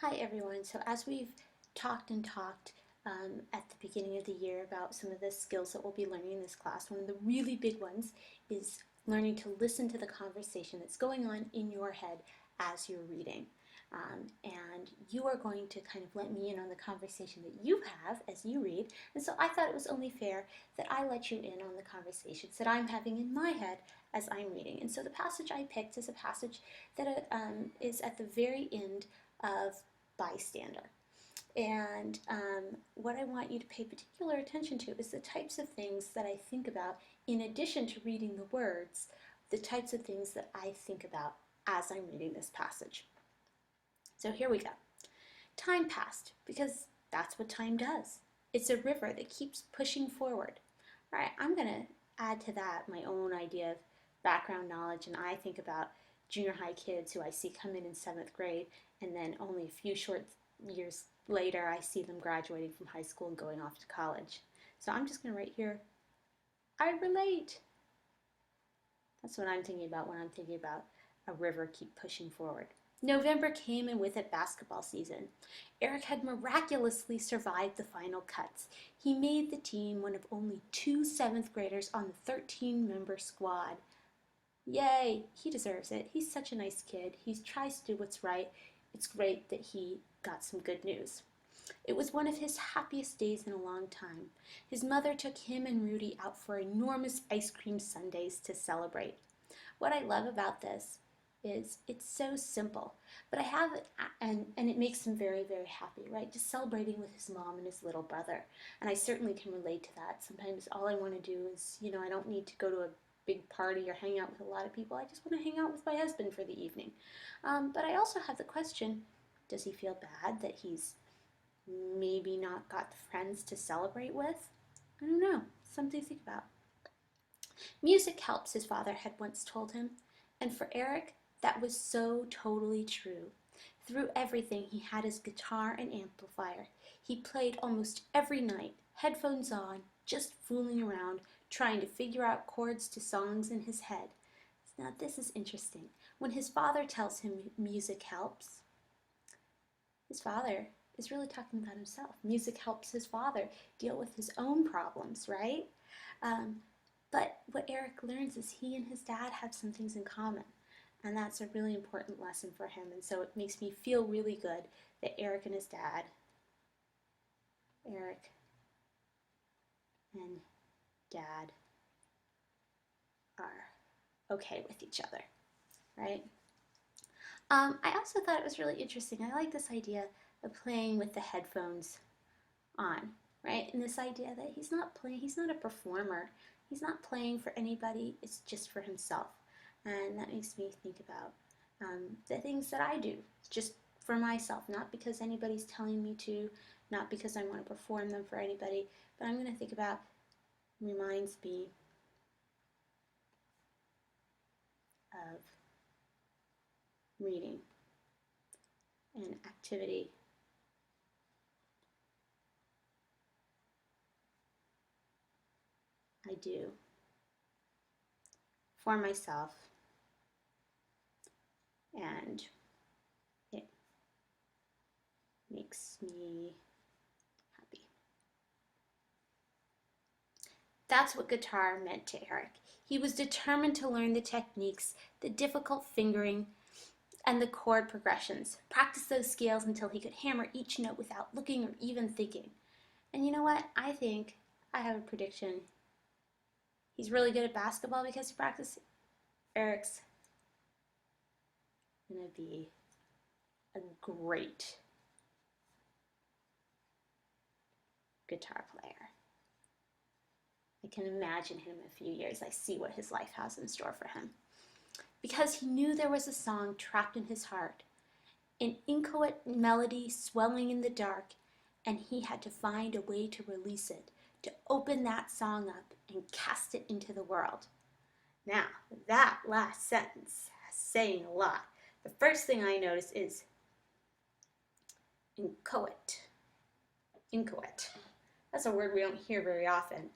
Hi everyone. So as we've talked at the beginning of the year about some of the skills that we'll be learning in this class, one of the really big ones is learning to listen to the conversation that's going on in your head as you're reading. And you are going to kind of let me in on the conversation that you have as you read. And so I thought it was only fair that I let you in on the conversations that I'm having in my head as I'm reading. And so the passage I picked is a passage that is at the very end of Bystander. And what I want you to pay particular attention to is the types of things that I think about in addition to reading the words, the types of things that I think about as I'm reading this passage. So here we go. Time passed because that's what time does. It's a river that keeps pushing forward. All right, I'm going to add to that my own idea of background knowledge, and I think about junior high kids who I see come in 7th grade, and then only a few short years later I see them graduating from high school and going off to college. So I'm just going to write here, I relate. That's what I'm thinking about when I'm thinking about a river keep pushing forward. November came, and with it basketball season. Eric had miraculously survived the final cuts. He made the team one of only 2 7th graders on the 13-member squad. Yay, he deserves it. He's such a nice kid. He tries to do what's right. It's great that he got some good news. It was one of his happiest days in a long time. His mother took him and Rudy out for enormous ice cream sundaes to celebrate. What I love about this is it's so simple, but I have it, and it makes him very, very happy, right? Just celebrating with his mom and his little brother. And I certainly can relate to that. Sometimes all I want to do is, I don't need to go to a big party or hang out with a lot of people. I just want to hang out with my husband for the evening. But I also have the question, does he feel bad that he's maybe not got the friends to celebrate with? I don't know. Something to think about. Music helps, his father had once told him. And for Eric, that was so totally true. Through everything, he had his guitar and amplifier. He played almost every night, headphones on, just fooling around, trying to figure out chords to songs in his head. Now this is interesting. When his father tells him music helps, his father is really talking about himself. Music helps his father deal with his own problems, right? But what Eric learns is he and his dad have some things in common. And that's a really important lesson for him. And so it makes me feel really good that Eric and dad are okay with each other, right? I also thought it was really interesting. I like this idea of playing with the headphones on, right? And this idea that he's not a performer. He's not playing for anybody, it's just for himself. And that makes me think about the things that I do, just for myself, not because anybody's telling me to, not because I want to perform them for anybody, but I'm going to think about, reminds me of reading and activity I do for myself, and it makes me happy. That's what guitar meant to Eric. He was determined to learn the techniques, the difficult fingering, and the chord progressions. Practice those scales until he could hammer each note without looking or even thinking. And you know what? I think I have a prediction. He's really good at basketball because he practiced. Eric's gonna be a great guitar player. I can imagine him in a few years. I see what his life has in store for him. Because he knew there was a song trapped in his heart, an inchoate melody swelling in the dark, and he had to find a way to release it, to open that song up and cast it into the world. Now, that last sentence is saying a lot. The first thing I notice is inchoate. Inchoate. That's a word we don't hear very often.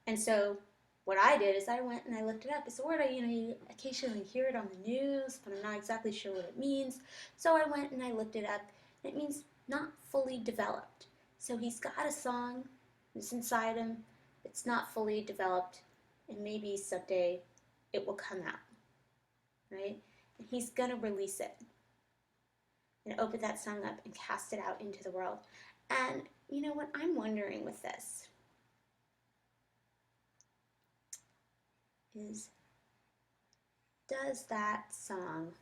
And so what I did is I went and I looked it up. It's a word you occasionally hear it on the news, but I'm not exactly sure what it means. So I went and I looked it up. It means not fully developed. So he's got a song that's inside him. It's not fully developed, and maybe someday it will come out, right? And he's gonna release it and open that song up and cast it out into the world. And you know what I'm wondering with this is, does that song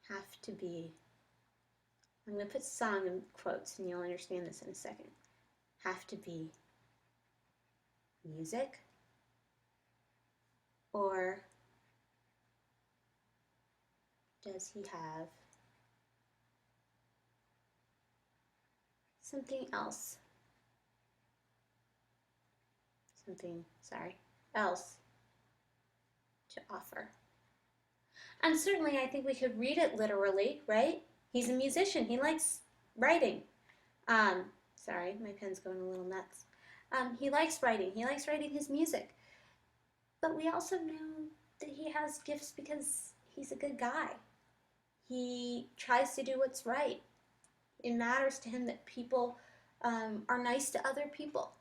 have to be, I'm going to put song in quotes and you'll understand this in a second, have to be music, or does he have something else, else to offer? And certainly I think we could read it literally, right? He's a musician. He likes writing. Sorry, my pen's going a little nuts. He likes writing. He likes writing his music. But we also know that he has gifts because he's a good guy. He tries to do what's right. It matters to him that people are nice to other people,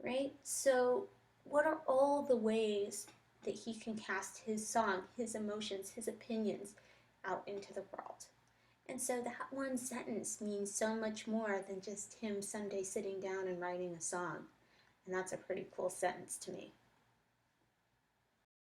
right? So what are all the ways that he can cast his song, his emotions, his opinions out into the world? And so that one sentence means so much more than just him someday sitting down and writing a song. And that's a pretty cool sentence to me.